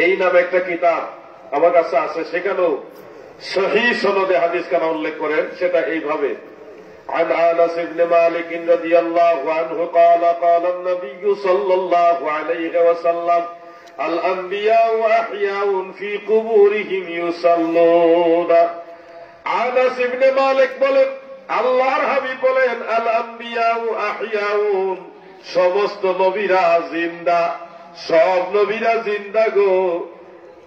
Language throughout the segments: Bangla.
এই নামে একটা কিতাব আমার কাছে আছে, সেখানেও সহিহ সনদে হাদিস খানা উল্লেখ করেন, সেটা এইভাবে عن أنس بن مالك رضي الله عنه قال قال النبي صلى الله عليه وسلم الأنبياء أحياء في قبورهم يصلون। আনাস ইবনে মালিক বলেন, আল্লাহর হাবিব বলেন, আল আম্বিয়াউ আহইয়াউন, সমস্ত নবীরা জিন্দা, সব নবীরা জিন্দা গো।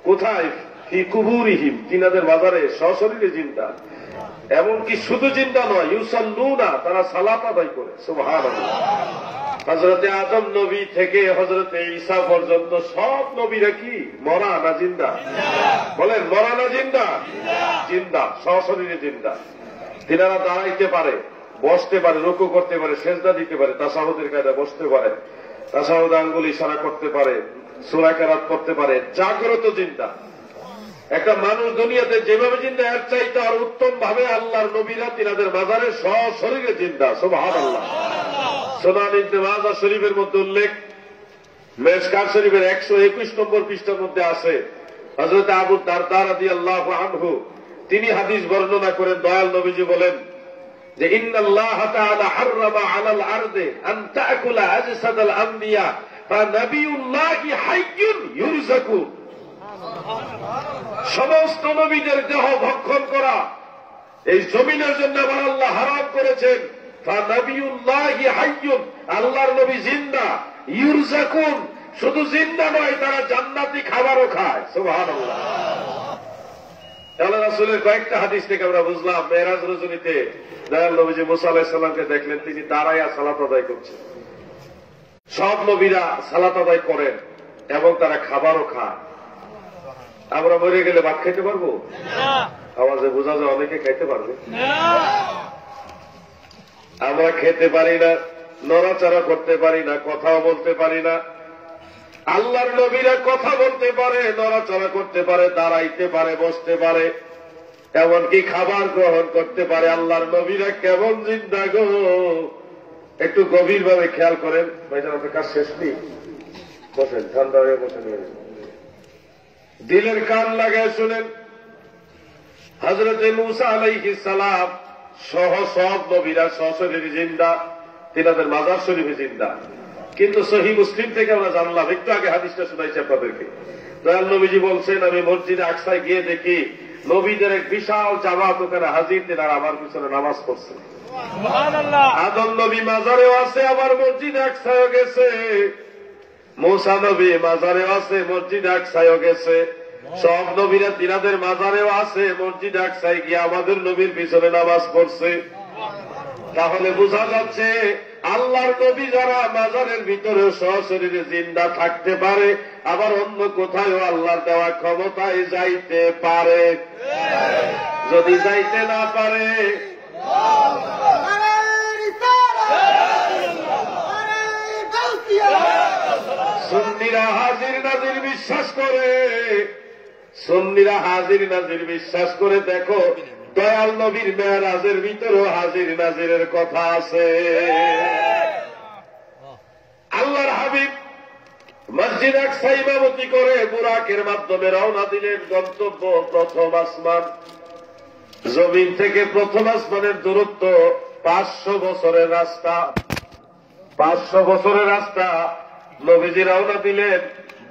কোথায়? ফি কুবুরিহিম, তিনাদের মাজারে সশরীরে জিন্দা। এমনকি শুধু জিন্দা নয়, ইউসাল্লুনা, তারা সালাত আদায় করে। সুবহানাল্লাহ। হযরতে আদম নবী থেকে হযরতে ঈসা পর্যন্ত সব নবীরা কি মরা না জিন্দা? বলেন, মরা না জিন্দা? জিন্দা, সশরীরে জিন্দা। তিনারা দাঁড়াইতে পারে, বসতে পারে, রুকু করতে পারে, সেজদা দিতে পারে, তাশাহুদের কায়দায় বসতে পারে, তাশাহুদ আঙ্গুল ইশারা করতে পারে, সূরা কিরাত করতে পারে, জাগ্রত জিন্দা। একটা মানুষ দুনিয়াতে যেভাবে জিন্দা, এর চাইতে আর উত্তম ভাবে আল্লাহর নবীরা তিনাদের মাজারে সশরীরে জিন্দা। সুবহানাল্লাহ। সুনান ইবনে মাজাহ শরীফের মধ্যে উল্লেখ, মিশকাত শরীফের 121 নম্বর পৃষ্ঠার মধ্যে আছে, হযরত আবু দারদা রাদিয়াল্লাহু আনহু তিনি হাদিস বর্ণনা করেন, দয়াল নবীজি বলেন যে ইন্নাল্লাহ তাআলা হাররামা আলাল আরদি আন তাকুলা আজসাদাল আমবিয়া ফানাবিয়ুল্লাহি হাইয়্যুন ইউরযাকু। সমস্ত নবীদের দেহ ভক্ষণ করা এই জমিনের জন্য আমার আল্লাহ হারাম করেছেন। ফানাবিয়ুল্লাহি হাইয়্যুন, আল্লাহর নবী জিন্দা, ইউরযাকুন, শুধু জিন্দা নয়, তারা জান্নাতি খাবারও খায়। সুবহানাল্লাহ। আল্লাহ রাসূলের কয়েকটা হাদিস থেকে আমরা বুঝলাম, মেরাজ রজনীতে দয়াল নবীজি মুসা আলাইহিস সালামকে দেখলেন, তিনি দাঁড়াইয়া সালাত আদায় করছেন। সব নবীরা সালাত আদায় করেন এবং তারা খাবারও খায়। আমরা মরে গেলে ভাত খাইতে পারবো? আওয়াজে বোঝা যায় অনেকে খাইতে পারবে। আমরা খেতে পারি না, নড়াচড়া করতে পারি না, কথাও বলতে পারি না। আল্লাহর নবীরা কথা বলতে পারে, নড়াচড়া করতে পারে, দাঁড়াইতে পারে, বসতে পারে, এমনকি খাবার গ্রহণ করতে পারে। আল্লাহর নবীরা কেমন জিন্দা গো, একটু গভীর ভাবে খেয়াল করেন। ভাইজান, আপনার কাজ শেষ নেই, বসেন, ঠান্ডা হয়ে বসেন, দিলের কান লাগায় শুনেন। হযরতে মূসা আলাইহিস সালাম সহ সব নবীরা সশরীরে জিন্দা, তিনাদের মাজার শরীফে জিন্দা। কিন্তু সহিহ মুসলিম থেকে আমরা জানলাম, একটু আগে হাদিসটা শোনাইছি আপনাদেরকে, দয়াল নবীজি বলছেন, আমি মসজিদে আকসায় গিয়ে দেখি নবীদের এক বিশাল জামাত ওখানে হাজির, তিনারা আমার পিছনে নামাজ পড়ছে। সুবহানাল্লাহ। আদম নবী মাজারেও আছে, আবার মসজিদে আকসায়ও গেছে। মূসা নবী মাজারেও আছে, মসজিদে আকসায়ও গেছে। সব নবীরা তিনাদের মাজারেও আছে, মসজিদে আকসায় গিয়ে আমাদের নবীর পিছনে নামাজ পড়ছে। তাহলে বোঝা যাচ্ছে আল্লাহর নবী যারা মাজারের ভিতরে সশরীরে জিন্দা থাকতে পারে, আবার অন্য কোথাও আল্লাহর দেওয়া ক্ষমতায় যাইতে পারে। যদি যাইতে না পারে, সুন্নিরা হাজির নাজির বিশ্বাস করে, সুন্নিরা হাজির নাজির বিশ্বাস করে। দেখো, দয়াল নবীর মেরাজের ভিতরেও হাজির নাজিরের কথা আছে। আল্লাহর হাবিব মসজিদ আকসা ইমামতি করে বুরাকের মাধ্যমে রওনা দিলেন গন্তব্য প্রথম আসমান। জমিন থেকে প্রথম আসমানের দূরত্ব 500 বছরের রাস্তা। 500 বছরের রাস্তা। নবীজি রওনা দিলেন,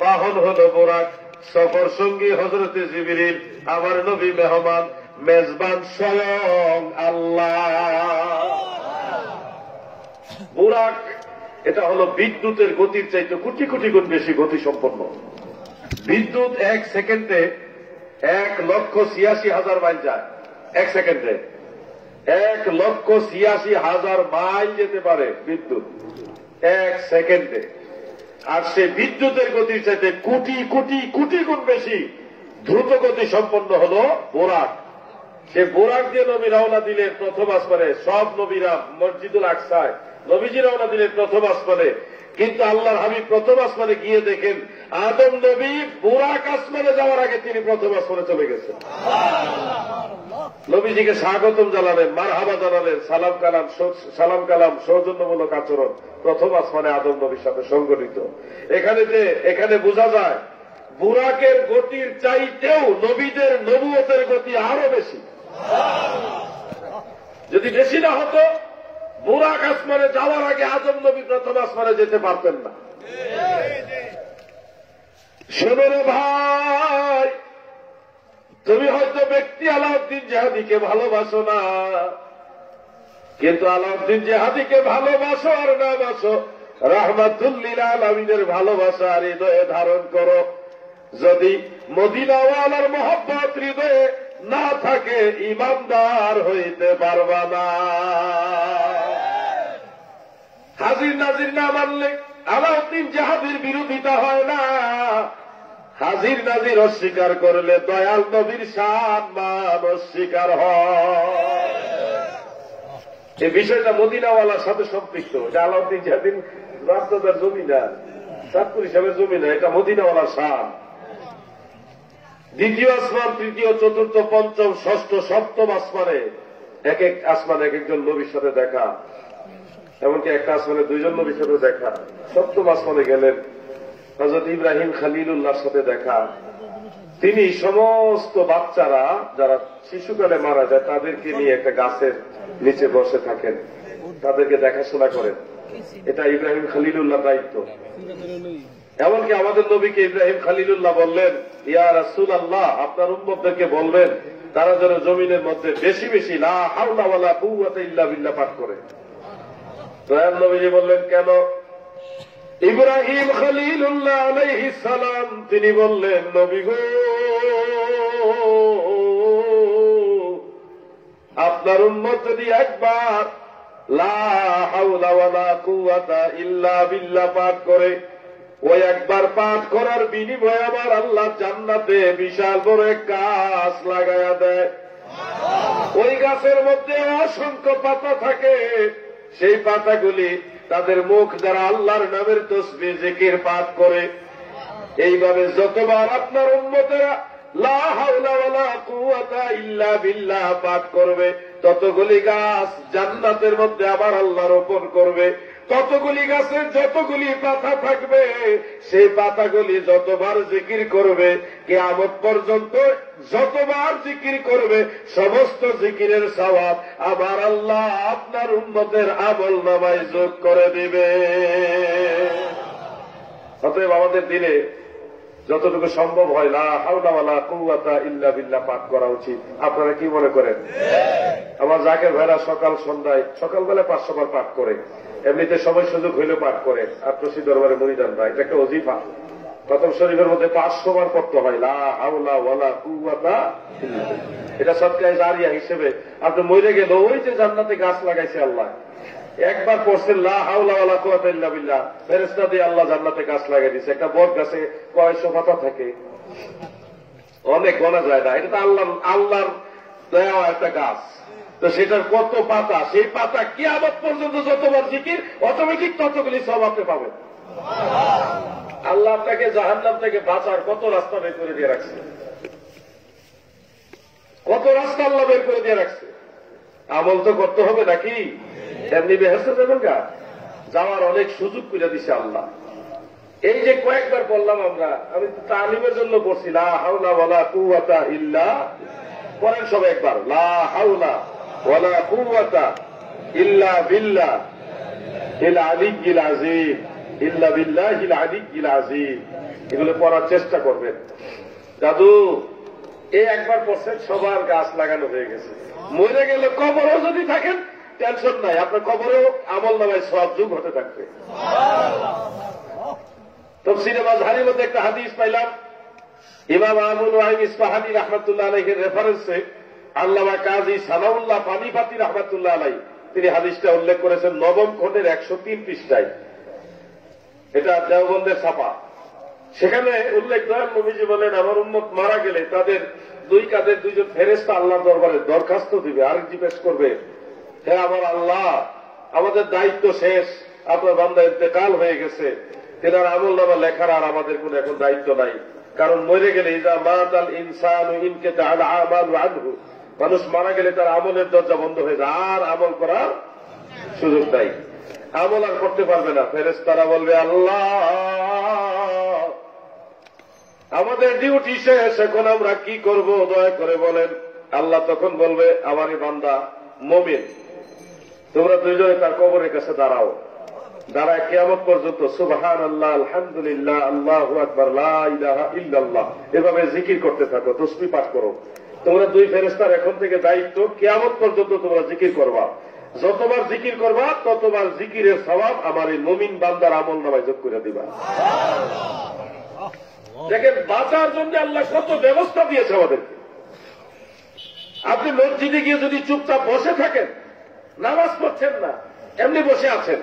বাহন হল বুরাক, সফর সঙ্গী হযরতে জিবরিল, আমার নবী মেহমান, মেজবান স্বয়ং আল্লাহ। বুরাক এটা হলো বিদ্যুতের গতির চাইতে কোটি কোটি গুণ বেশি গতি সম্পন্ন। বিদ্যুৎ 1 সেকেন্ডে 1,86,000 মাইল যায়। 1 সেকেন্ডে 1,86,000 মাইল যেতে পারে বিদ্যুৎ 1 সেকেন্ডে। আর সে বিদ্যুতের গতির চাইতে কোটি কোটি কোটি গুণ বেশি দ্রুত গতি সম্পন্ন হল বোরাক। সে বোরাক দিয়ে নবী রওনা দিলেন প্রথম আসমানে। সব নবীরা মসজিদুল আকসায়, নবীজি রওনা দিলেন প্রথম আসমানে। কিন্তু আল্লাহর হাবিব প্রথম আসমানে গিয়ে দেখেন আদম নবী বোরাক আসমানে যাওয়ার আগে তিনি প্রথম আসমানে চলে গেছেন। নবীজিকে স্বাগতম জানালেন, মারহাবা জানালেন, সালাম কালাম সৌজন্যমূলক আচরণ প্রথম আসমানে আদম নবীর সাথে সংগঠিত। এখানে বোঝা যায় বুরাকের গতির চাইতেও নবীদের নবুয়তের গতি আরো বেশি। যদি বেশি না হতো বুরাক আসমানে যাওয়ার আগে আদম নবী প্রথম আসমানে যেতে পারতেন না। শোনো রে ভাই, তুমি হয়তো ব্যক্তি আলাউদ্দিন জেহাদিকে ভালোবাসো না, কিন্তু আলাউদ্দিন জেহাদিকে ভালোবাসো আর না বাসো, রাহমাতুল্লিল আলামিনের ভালোবাসা হৃদয়ে ধারণ করো। যদি মদিনাওয়ালার মহব্বত হৃদয়ে না থাকে ইমানদার হইতে পারবা না। হাজির নাজির না মানলে আলাউদ্দিন জেহাদির বিরোধিতা হয় না। হাজির নাজির অস্বীকার করলে দয়াল নবীর শান মান অস্বীকার হয়। এই বিষয়টা মদিনাওয়ালার সাথে সম্পৃক্ত। এটা আলাউদ্দিন জেহাদিন রাস্তাদার জমি না, চাঁদপুর হিসাবে জমি না, এটা মদিনাওয়ালার শান। দ্বিতীয় আসমান, তৃতীয়, চতুর্থ, পঞ্চম, ষষ্ঠ, সপ্তম আসমানে এক এক আসমানে এক একজন নবীর সাথে দেখা, এমনকি একটা আসমানে দুইজন নবীর সাথে দেখা। সপ্তম আসমানে গেলেন, হযরত ইব্রাহিম খলিলুল্লাহর সাথে দেখা। তিনি সমস্ত বাচ্চারা যারা শিশুকালে মারা যায় তাদেরকে নিয়ে একটা গাছের নিচে বসে থাকেন, তাদেরকে দেখাশোনা করেন। এটা ইব্রাহিম খলিলুল্লাহ দায়িত্ব। এমনকি আমাদের নবীকে ইব্রাহিম খলিলুল্লাহ বললেন, ইয়া রাসূলুল্লাহ, আপনার উম্মতদেরকে বলবেন তারা যেন জমিনের মধ্যে বেশি বেশি লা হাওলা ওয়ালা কুওয়াতা ইল্লা বিল্লাহ পাঠ করে। দয়াল নবীজি বললেন, কেন? ইব্রাহিম খলিলুল্লাহ আলাইহিস সালাম তিনি বললেন, নবী গো, আপনার উম্মত যদি একবার লা হাওলা ওয়ালা কুওয়াতা ইল্লা বিল্লাহ পাঠ করে, ওই একবার পাঠ করার বিনিময়ে আমার আল্লাহ জান্নাতে বিশাল বড় এক গাছ লাগায়া দেয়। ওই গাছের মধ্যে অসংখ্য পাতা থাকে। সেই পাতাগুলি তাদের মুখ দ্বারা আল্লাহর নামের তাসবিহ জিকির পাঠ করে। এইভাবে যতবার আপনার উম্মতেরা লা হাওলা ওয়ালা কুওয়াতা ইল্লা বিল্লাহ পাঠ করবে, ততগুলি গাছ জান্নাতের মধ্যে আবার আল্লাহ রোপণ করবে। ততগুলি গাছের যতগুলি পাতা থাকবে, সেই পাতাগুলি যতবার জিকির করবে, কিয়ামত পর্যন্ত যতবার জিকির করবে, সমস্ত জিকিরের সওয়াব আমার আল্লাহ আপনার উম্মতের আমল নামায় যোগ করে দিবে। অতএব আমাদের দিনে যতটুকু সম্ভব হয় লা হাওলা ওয়ালা কুওয়াতা ইল্লা বিল্লাহ পাঠ করা উচিত। আপনারা কি মনে করেন? আমার জাকের ভাইরা সকাল সন্ধ্যায় সকালবেলা 500 বার পাঠ করে, এমনিতে সময় সুযোগ হইলে পাঠ করে। আত্মসী দরবারে মুরিদান ভাই, এটা একটা ওজিফা। খতম শরীফের মধ্যে 500 বার পড়তে হয় লা হাওলা ওয়ালা কুওয়াতা। এটা সদকায়ে জারিয়া হিসেবে আপনি মরে গেল, ওই যে জান্নাতে গাছ লাগাইছে আল্লাহ, একবার পড়ছেন লা হাওলা ওয়ালা কুওয়াতা ইল্লা বিল্লাহ, ফেরেশতা দিয়ে আল্লাহ জান্নাতে গাছ লাগাই দিয়েছে। একটা বট গাছে কয়শো পাতা থাকে, অনেক গোনা যায় না। এটা তো আল্লাহর দেওয়া একটা গাছ, তো সেটার কত পাতা, সেই পাতা কিয়ামত পর্যন্ত যতবার জিকির অটোমেটিক ততগুলি সওয়াব আপনি পাবেন। আল্লাহ আপনাকে জাহান্নাম থেকে বাঁচার কত রাস্তা বের করে দিয়ে রাখছে, কত রাস্তা আল্লাহ বের করে দিয়ে রাখছে। আমল তো করতে হবে নাকি? এমনি বেহেশতে যাবেন গা, যাওয়ার অনেক সুযোগ করে দিছে আল্লাহ। এই যে কয়েকবার বললাম আমরা, আমি তালিমের জন্য পড়ছি লা হাওলা ওয়ালা কুওয়াতা ইল্লা, পড়েন সব একবার, লা হাওলা ওয়ালা কুওয়াতা ইল্লা বিল্লাহ ইল আলিয়্যিল আযীম, ইল্লা বিল্লাহিল আলিয়্যিল আযীম। এগুলো পড়ার চেষ্টা করবেন। দাদু এই একবার পড়ছেন, সবার গাছ লাগানো হয়ে গেছে। মরে গেলে কবরও যদি থাকেন টেনশন নাই, আপনার কবরেও আমল নামায় সওয়াব যোগ হতে থাকবে। তাফসীরে মাযহারির মধ্যে একটা হাদিস পাইলাম, ইমাম আবু নুআইম ইসফাহানী রাহমাতুল্লাহ আলাইহির রেফারেন্সে আল্লামা কাজী সানাউল্লাহ পানিপাতি রাহমাতুল্লাহ আলাইহি তিনি হাদিসটা উল্লেখ করেছেন 9ম খণ্ডের 103 পৃষ্ঠায়। এটা দেওবন্দের ছাপা। সেখানে উল্লেখ করেন, নবীজি বলেন, আমার উম্মত মারা গেলে তাদের দুই কাঁধে দুইজন ফেরেশতা আল্লাহর দরবারে দরখাস্ত দিবে, আর জিজ্ঞেস করবে, হে আমার আল্লাহ, আমাদের দায়িত্ব শেষ, আপনার বান্দা ইন্তেকাল হয়ে গেছে, তেনার আমল নামা লেখার আর আমাদের কোন এখন দায়িত্ব নাই। কারণ মরে গেলে ইজা মাতাল ইনসানু ইনকাতা আল আমালু আনহু, মানুষ মারা গেলে তার আমলের দরজা বন্ধ হয়ে যায়, আর আমল করার সুযোগ নাই, আমল আর করতে পারবে না। ফেরেশতারা বলবে, আল্লাহ আমাদের ডিউটি শেষ, এখন আমরা কি করব, দয়া করে বলেন। আল্লাহ তখন বলবে, আমারই বান্দা মুমিন, তোমরা দুইজনে তার কবরের কাছে দাঁড়াও, দাঁড়ায় কিয়ামত পর্যন্ত সুবহানাল্লাহ, আলহামদুলিল্লাহ, আল্লাহু আকবার, লা ইলাহা ইল্লাল্লাহ এভাবে জিকির করতে থাকো, তাসবিহ পাঠ করো। তোমরা দুই ফেরেশতার এখন থেকে দায়িত্ব, কিয়ামত পর্যন্ত তোমরা জিকির করবা, যতবার জিকির করবা ততবার জিকিরের সওয়াব আমার এই মুমিন বান্দার আমলনামায় যোগ করে দিবা। দেখেন বাঁচার জন্য আল্লাহ কত ব্যবস্থা দিয়েছে আমাদেরকে। আপনি মসজিদে গিয়ে যদি চুপচাপ বসে থাকেন, নামাজ পড়ছেন না, এমনি বসে আছেন,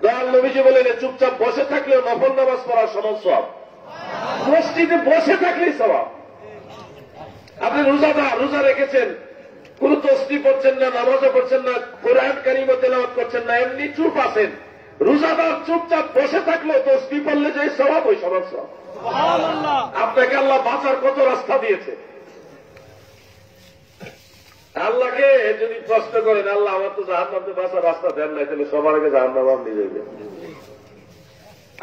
দয়াল নবীজি বলেন চুপচাপ বসে থাকলেও নফল নামাজ পড়ার সমান সওয়াব, মসজিদে বসে থাকলেই সওয়াব। আপনি রোজাদার, রোজা রেখেছেন, কোন তসবিহ পড়ছেন না, নামাজও পড়ছেন না, কোরআন কারীম তেলাওয়াত করছেন না, এমনি চুপ আছেন, রোজাদার চুপচাপ বসে থাকলেও তসবিহ পড়লে যে সওয়াব, ওই সমান সওয়াব। আপনাকে আল্লাহ বাঁচার কত রাস্তা দিয়েছে। আল্লাহকে যদি প্রশ্ন করেন, আল্লাহ আমার তো জাহান্নামে বাঁচার রাস্তা দেন নাই, তাহলে সবার আগে জাহান্নাম আপনি যাবেন।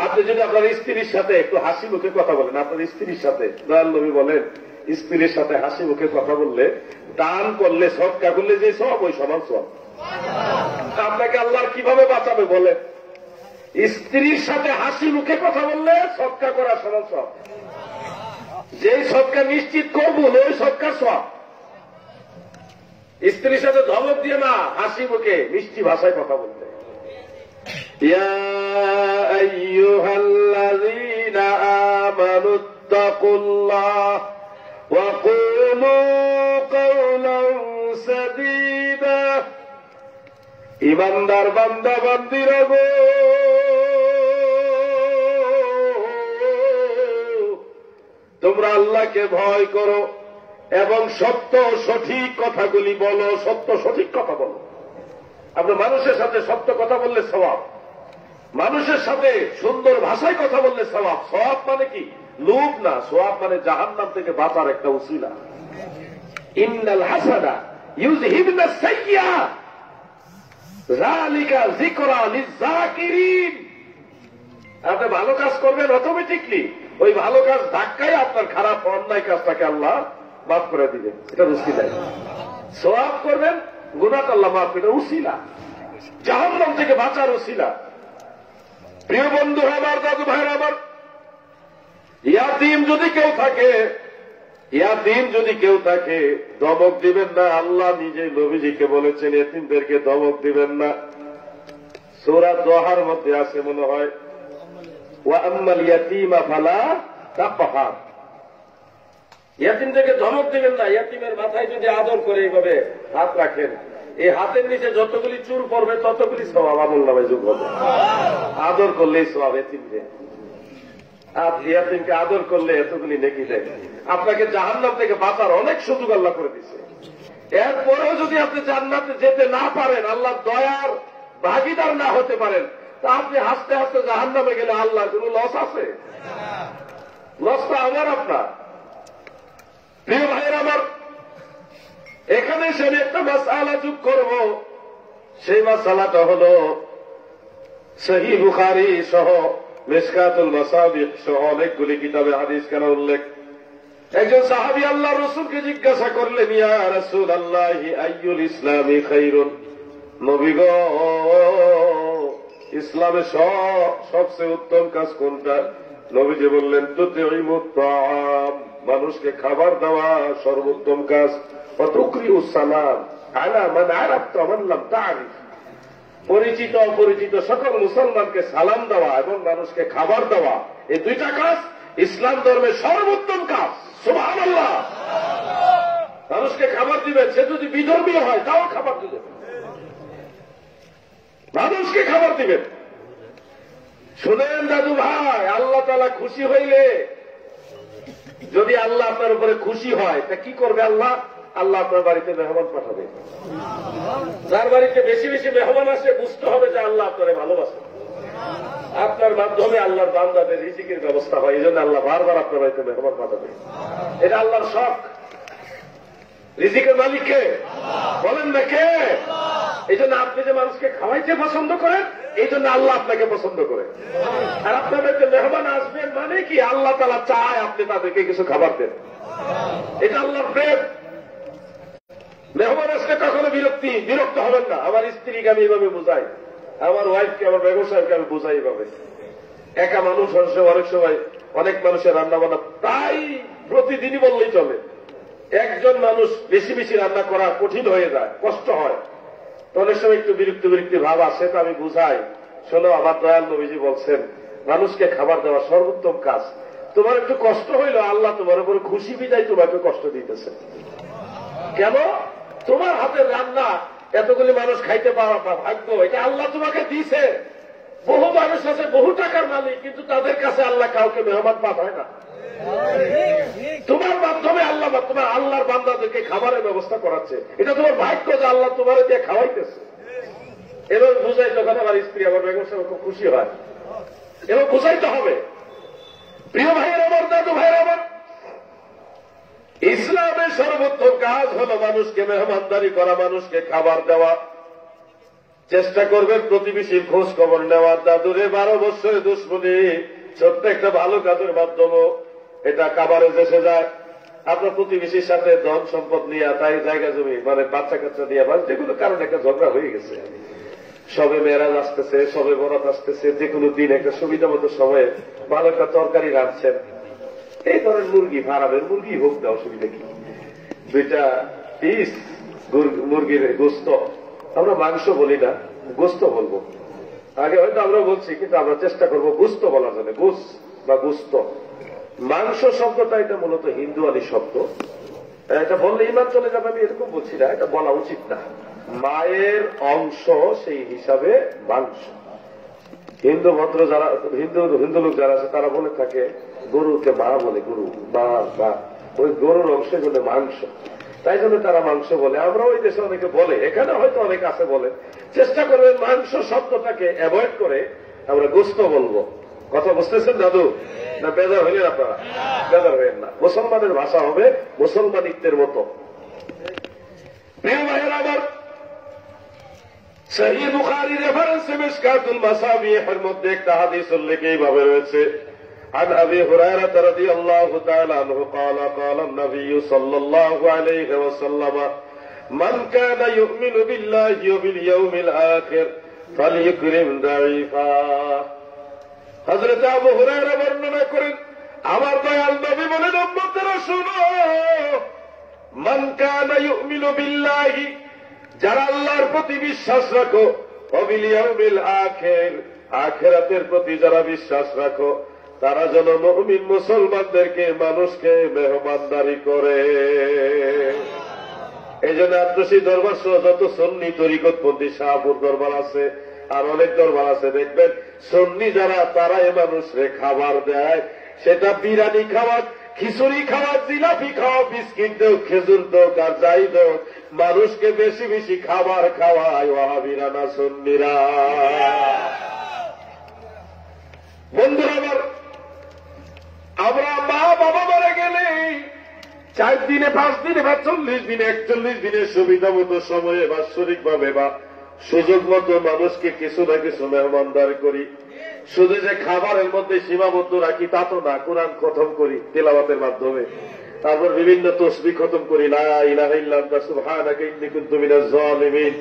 আপনি যদি আপনার স্ত্রীর সাথে একটু হাসি মুখে কথা বলেন, আপনার স্ত্রীর সাথে, দয়াল নবী বলেন স্ত্রীর সাথে হাসি মুখে কথা বললে, দান করলে, সদকা করলে যে সওয়াব, ওই সমান সওয়াব। আপনাকে আল্লাহ কিভাবে বাঁচাবে বলেন? স্ত্রীর সাথে হাসি মুখে কথা বললে সদকা করা সমান সওয়াব, যেই সদকা নিশ্চিত কবুল, ওই সদকার সওয়াব। স্ত্রীর সাথে ধমক দিয়ে না, হাসি মুখে মিষ্টি ভাষায় কথা বলতে। ইয়া আইয়ুহাল্লাযীনা আমানুত্তাকুল্লাহ ওয়া কুলু কাওলান সাদীদা। ঈমানদার বান্দা বান্দিরা গো, তোমরা আল্লাহকে ভয় করো এবং সত্য সঠিক কথাগুলি বলো, সত্য সঠিক কথা বলো। আপনি মানুষের সাথে সত্য কথা বললে সওয়াব, মানুষের সাথে সুন্দর ভাষায় কথা বললে সওয়াব। সওয়াব মানে কি? লোভ না, সওয়াব মানে জাহান্নাম থেকে বাঁচার একটা উসিলা। ইন্নাল হাসানা ইউযহিবুনাস সাইয়্যাত যালিকা যিকরা লিয-যাকিরিন। আপনি ভালো কাজ করবেন, অটোমেটিকলি ওই ভালো কাজ ধাক্কায় আপনার খারাপ অন্যায় কাজটাকে আল্লাহ মাফ করে দিবেন। এটা উসিলা। সওয়াব করবেন, গুনাহ আল্লাহ মাফ করে, উসিলা, জাহান্নাম থেকে বাঁচার উসিলা। প্রিয় বন্ধু আমার, দাদু ভাইরা আমার, ইয়াতীম যদি কেউ থাকে, ইয়াতীম যদি কেউ থাকে, ধমক দিবেন না। আল্লাহ নিজে নবীজিকে বলেছেন ইয়াতীমদেরকে ধমক দিবেন না। সূরা দোহার মধ্যে আছে মনে হয়, ওয়া আম্মাল ইয়াতীমা ফালা তাকহার। ইয়াতীমদেরকে ধমক দিবেন না। ইয়াতীমের মাথায় যদি আদর করে এইভাবে হাত রাখেন, এই হাতের নিচে যতগুলি চুল পড়বে ততগুলি সওয়াব আমলনামায় যোগ হবে। আদর করলেই সওয়াব। ইয়াতীমকে আদর করলে এতগুলি নেকি দেয়। আপনাকে জাহান্নাম থেকে বাঁচার অনেক সুযোগ আল্লাহ করে দিচ্ছে। এরপরেও যদি আপনি জান্নাতে যেতে না পারেন, আল্লাহর দয়ার ভাগীদার না হতে পারেন, তা আপনি হাসতে হাসতে জাহান্নামে গেলে আল্লাহর কোন লস আছে? লসটা আমার আপনার। প্রিয় ভাইয়ের আমার, এখানে সে একটা মাসআলা যোগ করব। সেই মাসআলাটা হল সহিহ বুখারী সহ মিশকাতুল মাসাবিহ সহ অনেকগুলি কিতাবে হাদিস কেন উল্লেখ। একজন সাহাবী আল্লাহর রাসূলকে জিজ্ঞাসা করলেন, ইয়া রাসূলুল্লাহ আইয়ুল ইসলামি খায়রুন। নবী গো, ইসলামের সবচেয়ে উত্তম কাজ কোনটা? নবীজি বললেন, তুতিমুত তাআম, মানুষকে খাবার দেওয়া সর্বোত্তম কাজ। ওয়া তুকরিউস সালাম আলা মান আরাফতা ওয়া মান লাম তা'রিফ, পরিচিত অপরিচিত সকল মুসলমানকে সালাম দেওয়া এবং মানুষকে খাবার দেওয়া, এই দুইটা কাজ ইসলাম ধর্মের সর্বোত্তম কাজ। সুবহানাল্লাহ। মানুষকে খাবার দিবেন, সে যদি বিধর্মীয় হয় তাও খাবার দিবেন, মানুষকে খাবার দিবেন। শুনেন দাদু ভাই, আল্লাহ তাআলা খুশি হইলে, যদি আল্লাহ আপনার উপরে খুশি হয়, তা কি করবে আল্লাহ? আল্লাহ আপনার বাড়িতে মেহমান পাঠাবে। যার বাড়িতে বেশি বেশি মেহমান আসে, বুঝতে হবে যে আল্লাহ আপনারে ভালোবাসে। আপনার মাধ্যমে আল্লাহর বান্দাদের রিজিকের ব্যবস্থা হয়, এই জন্য আল্লাহ বারবার আপনার বাড়িতে মেহমান পাঠাবে। এটা আল্লাহর শখ। রিজিকের মালিক কে? বলেন না কে? এই জন্য আপনি যে মানুষকে খাওয়াইতে পছন্দ করেন, এই জন্য আল্লাহ আপনাকে পছন্দ করে। আর আপনাদের যে মেহমান আসবেন মানে কি, আল্লাহ তাআলা চায় আপনি তাদেরকে কিছু খাবার দেন। এটা আল্লাহর প্রেম। মেহমান আসলে কখনো বিরক্ত হবেন না। আমার স্ত্রীকে আমি এইভাবে বুঝাই, আমার ওয়াইফকে, আমার বেগম সাহেবকে আমি বুঝাই এইভাবে। একা মানুষ অনেক সময় অনেক মানুষের রান্না বান্না তাই প্রতিদিনই বললেই চলে। একজন মানুষ বেশি বেশি রান্না করা কঠিন হয়ে যায়, কষ্ট হয়, তো অনেক সময় একটু বিরক্তি ভাব আসে। তো আমি বুঝাই, শোনো, আমার দয়াল নবীজি বলছেন মানুষকে খাবার দেওয়া সর্বোত্তম কাজ। তোমার একটু কষ্ট হইল, আল্লাহ তোমার উপর খুশি বিদায় তোমাকে কষ্ট দিতেছে। কেন? তোমার হাতের রান্না এতগুলি মানুষ খাইতে পাওয়া ভাগ্য, এটা আল্লাহ তোমাকে দিয়েছে। বহু মানুষ আছে, বহু টাকার মালিক, কিন্তু তাদের কাছে আল্লাহ কাউকে মেহমান পাঠায় না। তোমার মাধ্যমে তোমার আল্লাহর বান্দাদেরকে খাবারের ব্যবস্থা করাচ্ছে। এটা তোমার ভাগ্য যে আল্লাহ তোমার দিয়ে খাওয়াইতেছে। এবং বুঝাই, তখন আমার স্ত্রী, আমার বেগম সাহেব খুব খুশি হয়। এবং বুঝাইতে হবে। প্রিয় ভাইয়ের আমার, দাদু ভাইয়ের আমার, ইসলামের সর্বোত্তম কাজ হলো মানুষকে মেহমানদারি করা, মানুষকে খাবার দেওয়া। চেষ্টা করবেন প্রতিবেশীর খোঁজ খবর নেওয়ার। দাদুরে 12 বছরের দুশ্মনী ছোট্ট একটা ভালো কাজের মাধ্যমে এটা কাবারে এসে যায়। আপনার প্রতিবেশীর সাথে ধন সম্পদ নিয়ে, তাই জায়গা জমি মানে বাচ্চা কাচ্চা নিয়ে, বা যে কোনো কারণে একটা ঝগড়া হয়ে গেছে, সবে মেরাজ আসতেছে, সবে বরাত আসতেছে, যে কোনো দিন একটা সুবিধা মতো সময়ে ভালো একটা তরকারি রাঁধছেন, এই ধরনের মুরগি, ফারামের মুরগি হোক না, অসুবিধা কি, 2টা পিস মুরগির গোস্ত, আমরা মাংস বলি না, গোস্ত বলবো। আগে হয়তো আমরা বলছি, কিন্তু আমরা চেষ্টা করবো গোস্ত বলার জন্য। গোস বা গোস্ত, মাংস শব্দটা এটা মূলত হিন্দুয়ানি শব্দ। এটা বললে ইমান চলে যাবে, আমি এরকম বলছি না, এটা বলা উচিত না। মায়ের অংশ সেই হিসাবে মাংস। হিন্দু ভদ্র যারা, হিন্দু লোক যারা আছে, তারা বলে থাকে গরুকে মা বলে, গরু মা, ওই গরুর অংশে বলে মাংস, তাই জন্য তারা মাংস বলে। আমরা ওই দেশে অনেকে বলে, এখানে হয়তো অনেক আছে বলে। চেষ্টা করবেন মাংস শব্দটাকে অ্যাভয়েড করে আমরা গোস্ত বলবো। কথা বুঝতেছেন দাদু? না বেজার হইলেন আপনারা? বেজার হইলেন না। মুসলমানের ভাষা হবে মুসলমানিত্বের মতো। প্রিয় ভাইয়েরা আমার, সহিহ বুখারী রেফারেন্সে মিশকাতুল মাসাবিহের মধ্যে একটা হাদিস উল্লেখ এইভাবে রয়েছে, عن أبي هريرة رضي الله تعالى عنه قال قال النبي صلى الله عليه وسلم من كان يؤمن بالله وباليوم الآخر فليكرم ضيفا। হযরত আবু হুরায়রা বর্ণনা করেন, আমার দয়াল নবী বলেন, উম্মতেরা শুনো, মান কানা ইউমিনু বিল্লাহি, যারা আল্লাহর প্রতি বিশ্বাস রাখো, ওয়া বিল ইয়াউমিল আখির, আখিরাতের প্রতি যারা বিশ্বাস রাখো, তারা যেন মুমিন মুসলমানদেরকে, মানুষকে মেহমানদারি করে। এই জন্য আত্মসী দরবার সহ যত সুন্নি তরিকতপন্থী শাহপুর দরবার আছে, আর অনেক দরবার আছে, দেখবেন সুন্নি যারা, তারাই মানুষরে খাবার দেয়। সেটা বিরিয়ানি খাওয়া, খিচুড়ি খাওয়া, জিলাপি খাওয়া, বিস্কিট দেও, খেজুর দেও, আর যাই দেও, মানুষকে বেশি বেশি খাবার খাওয়ায় ওয়াহাবিরা না সুন্নিরা। বন্ধুরা আমার, আমরা মা বাবা মারা গেলে 4 দিনে, 5 দিনে বা 40 দিনে, 41 দিনের সুবিধা মতো সময়ে বাৎসরিক ভাবে বা সুযোগ মতো মানুষকে কিছু না কিছু মেহমানদারি করি। শুধু যে খাবারের মধ্যে সীমাবদ্ধ রাখি তা তো না, কোরআন খতম করি তেলাওয়াতের মাধ্যমে, তারপর বিভিন্ন তসবিহ খতম করি, লা ইলাহা ইল্লা আনতা সুবহানাকা ইন্নী কুনতু মিনাজ জালিমিন,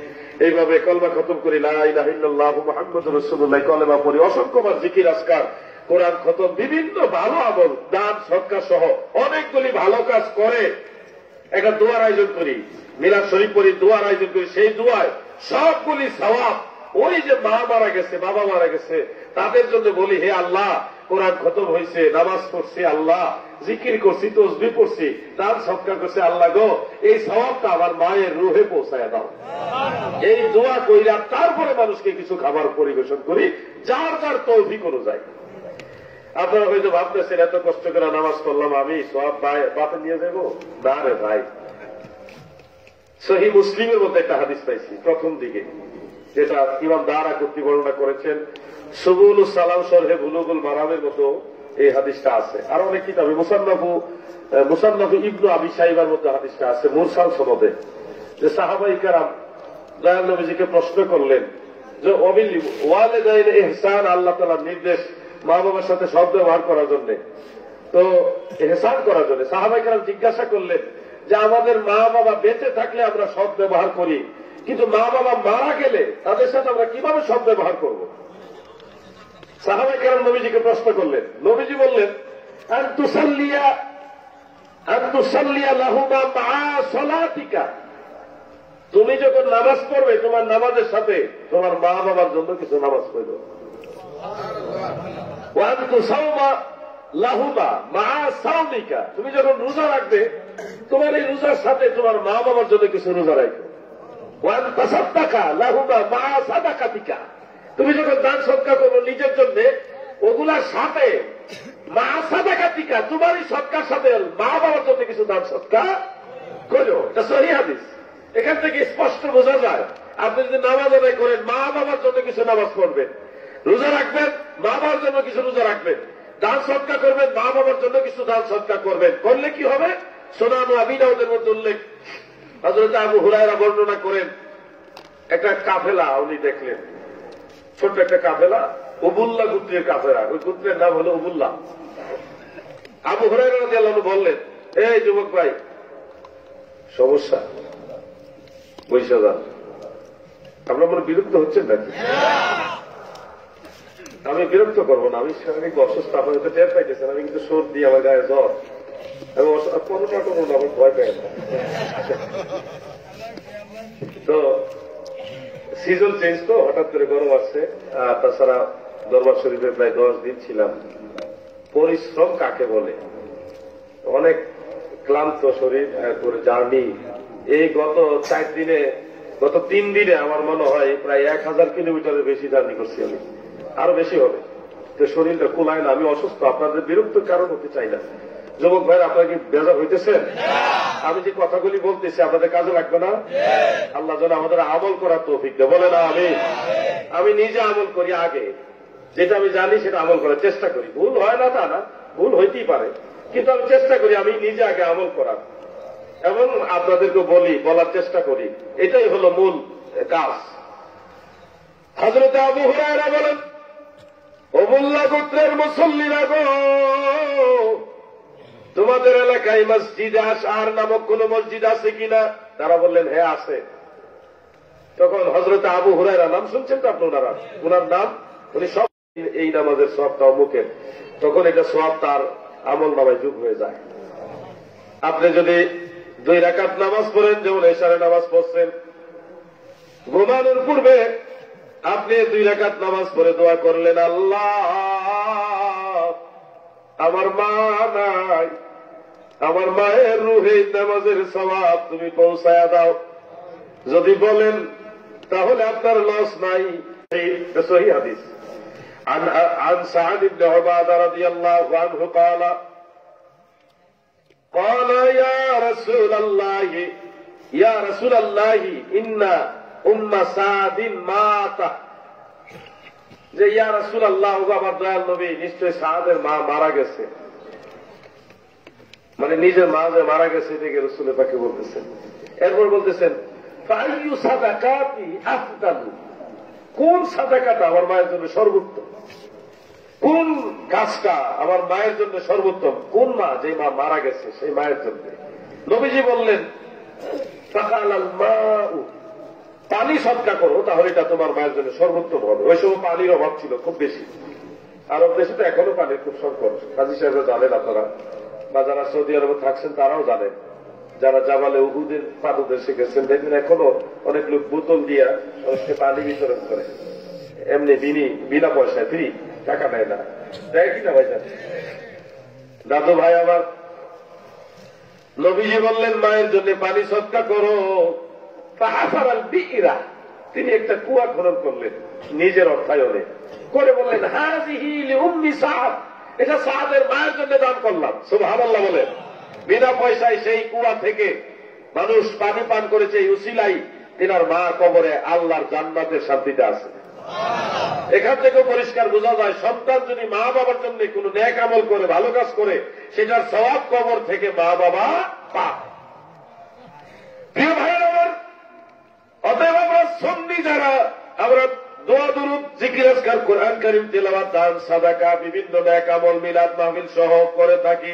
এইভাবে কলমা খতম করি, লা ইলাহা ইল্লাল্লাহু মুহাম্মাদুর রাসূলুল্লাহ, কলেমা পড়ি, অসংখ্যবার জিকির আজকার, কোরআন খতম, বিভিন্ন ভালো আমল, দান সদকা সহ অনেকগুলি ভালো কাজ করে একটা দোয়ার আয়োজন করি, মিলাদ শরীফ পড়ি, দোয়ার আয়োজন করি। সেই দোয়ায় সবগুলি সওয়াব ওই যে মা মারা গেছে, বাবা মারা গেছে, তাদের জন্য বলি, হে আল্লাহ, কোরআন খতম হয়েছে, নামাজ পড়ছি, আল্লাহ জিকির করছি, তসবিহ পড়ছি, দান সদকা করছি, আল্লাহ গো, এই সওয়াবটা আমার মায়ের রুহে পৌঁছায় দাও। এই দোয়া কইরা তারপরে মানুষকে কিছু খাবার পরিবেশন করি, যার যার তৌফিক অনুযায়ী। আপনারা হয়তো ভাবতেছেন, এত কষ্ট করে নামাজ পড়লাম, আমি সওয়াব বাপে নিয়ে যাব? না রে ভাই, সহিহ মুসলিমের মধ্যে একটা হাদিস পাইছি প্রথম দিকে, যেটা ইমাম দারা কর্তৃক বর্ণনা করেছেন, সুবুলুস সালাম শরহে বুলুগুল মারামের মতো এই হাদিসটা আছে। আর অনেক কিতাবে মুসান্নাফ ইবনু আবি শাইবার মধ্যে হাদিসটা আছে মুরসাল সনদে, যে সাহাবায়ে কেরাম দয়াল নবীজিকে প্রশ্ন করলেন যে অবিল ওয়ালিদাইন ইহসান, আল্লাহ তাআলার নির্দেশ মা বাবার সাথে সৎ ব্যবহার করার জন্য, তো ইহসান করার জন্য সাহাবায়ে কেরাম জিজ্ঞাসা করলেন যে আমাদের মা বাবা বেঁচে থাকলে আমরা সৎ ব্যবহার করি, কিন্তু মা বাবা মারা গেলে তাদের সাথে আমরা কিভাবে সৎ ব্যবহার করব? সাহাবায়ে কেরাম নবীজিকে প্রশ্ন করলেন। নবীজি বললেন আন তুসাল্লিয়া লাহুমা মা সালাতিকা, তুমি যখন নামাজ পড়বে তোমার নামাজের সাথে তোমার মা বাবার জন্য কিছু নামাজ পড়বে। ওয়া আন তুসাওমা লাহুমা মা সাওমিকা, তুমি যখন রোজা রাখবে তোমার এই রোজার সাথে তোমার মা বাবার জন্য কিছু রোজা রাখবে। ওয়া আন তাসাদ্দাকা লাহুমা মা সাদাকাতিকা, তুমি যখন দান সদকা করো নিজের জন্য ওগুলার সাথে মা সাদাকাতিকা, তোমার এই সদকার সাথে মা বাবার জন্য কিছু দান সদকা করো। এটা সহিহ হাদিস। এখান থেকে স্পষ্ট বোঝা যায় আপনি যদি নামাজ আদায় করেন মা বাবার জন্য কিছু নামাজ পড়বেন, রোজা রাখবেন মা বাবার জন্য কিছু রোজা রাখবেন, দান সদকা করবেন মা বাবার জন্য কিছু দান সদকা করবেন। করলে কি হবে? সুনান ও আবি দাউদের মধ্যে উল্লেখ, হযরত আবু হুরায়রা বর্ণনা করেন একটা কাফেলা উনি দেখলেন, ছোট্ট একটা কাফেলা, উবুল্লাহ গোত্রের কাফেলা, ওই গোত্রের নাম হলো উবুল্লাহ। আবু হুরায়রা রাদিয়াল্লাহু আনহু বললেন, এই যুবক ভাই, সমস্যা বৈশা যান, আপনার মনে বিরক্ত হচ্ছেন নাকি? আমি বিরক্ত করবো না, আমি শারীরিক অসুস্থ, আপনার হয়তো টের পাইতেছেন, আমি কিন্তু সর্দি, আমার গায়ে জ্বর, আমি কোনোটা কোনো আমার ভয় পাই না। তো সিজন চেঞ্জ তো, হঠাৎ করে গরম আসছে, আর তাছাড়া দরবার শরীফে প্রায় 10 দিন ছিলাম। পরিশ্রম কাকে বলে? অনেক ক্লান্ত শরীর, এরপরে জার্নি, এই গত 3 দিনে আমার মনে হয় প্রায় 1000 কিলোমিটারের বেশি জার্নি করছি আমি, আরো বেশি হবে। তো শরীরটা কুলায় না, আমি অসুস্থ, আপনাদের বিরক্ত কারণ হতে চাই না। যুবক ভাই, আপনারা কি বেজার হইতেছেন? আমি যে কথাগুলি বলতেছি আপনাদের কাজে লাগবে না? আল্লাহ যেন আমাদের আমল করার তৌফিক দেয়, বলে না আমি নিজে আমল করি, আগে যেটা আমি জানি সেটা আমল করার চেষ্টা করি। ভুল হয় না তা না, ভুল হইতেই পারে, কিন্তু আমি চেষ্টা করি আমি নিজে আগে আমল করার, এবং আপনাদেরকে বলার চেষ্টা করি, এটাই হলো মূল কাজ। হযরত আবু হুরায়রা বলেন, উবুল্লাহ গোত্রের মুসল্লিরা গো, তোমাদের এলাকায় মসজিদে আশআর নামক কোন মসজিদ আছে কিনা? তারা বললেন হ্যাঁ আছে। তখন হযরত আবু হুরায়রা, নাম শুনছেন তো আপনারা, ওনার নাম, উনি সব এই নামাজের সওয়াবটা অমুকের, তখন এটা সওয়াব তার আমল নামায় যোগ হয়ে যায়। আপনি যদি 2 রাকাত নামাজ পড়েন, যেমন এশারের নামাজ পড়ছেন, ঘুমানোর পূর্বে আপনি 2 রাকাত নামাজ পড়ে দোয়া করলেন, আল্লাহ আমার মা নাই, আমার মায়ের রুহে নামাজের সওয়াব তুমি পৌঁছায়া দাও। যদি বলেন তাহলে আপনার লস নাই। সহিহ হাদিস। عن سعد بن عبادة رضي الله عنه قال يا رسول الله إن أم سعد مات, যে ইয়া রাসূলুল্লাহ, আমার দয়াল নবী, নিশ্চয় সাদের মা মারা গেছে। মানে নিজের মা যে মারা গেছে এটাকে রাসূল পাকে বলতেছেন। এরপর বলতেছেন ফাইয়ু সাদাকাতি আফদালু, কোন সাদাকাটা আমার মায়ের জন্য সর্বোত্তম, কোন কাজটা আমার মায়ের জন্য সর্বোত্তম, কোন মা, যে মা মারা গেছে সেই মায়ের জন্য। নবীজি বললেন ফাকালাল মাউ, পানি সদকা করো, তাহলে এটা তোমার মায়ের জন্য সর্বোত্তম হবে। ওই সময় পানির অভাব ছিল খুব বেশি, আরব দেশে তো এখনো পানির খুব সংকট, কাজী সাহেবরা জানেন আপনারা, বা যারা সৌদি আরবে থাকছেন তারাও জানেন, যারা জাবালে উহুদের পাদদেশে গেছেন দেখবেন এখনো অনেক লোক বোতল দিয়া মানুষকে পানি বিতরণ করে, এমনি বিনা পয়সায়, ফ্রি, টাকা নেয় না, দেয় কিনা ভাইজান? দাদু ভাই আমার, নবীজি বললেন মায়ের জন্য পানি সদকা করো। তিনি একটা কুয়া খনন করলেন নিজের অর্থায়নে, করে বললেন হাযিহি লিউম্মি সাদ, এটা সাদের মায়ের জন্য দান করলাম। সুবহানাল্লাহ বলেন। বিনা পয়সায় সেই কুয়া থেকে মানুষ পানি পান করেছে, এই উসিলাই তিনার মা কবরে আল্লাহর জান্নাতের শান্তিতে আছে। এখান থেকেও পরিষ্কার বোঝা যায় সন্তান যদি মা বাবার জন্য কোনো ন্যাক আমল করে ভালো কাজ করে সেটার সওয়াব কবর থেকে মা বাবা পায়। প্রিয় ভাইয়ের আমার, অতএব আমরা সুন্নি যারা আমরা দোয়া দুরূদ জিকির আজকার কোরআন কারীম তেলাওয়াত দান সাদাকা বিভিন্ন ন্যাক আমল মিলাদ মাহফিল সহ করে থাকি,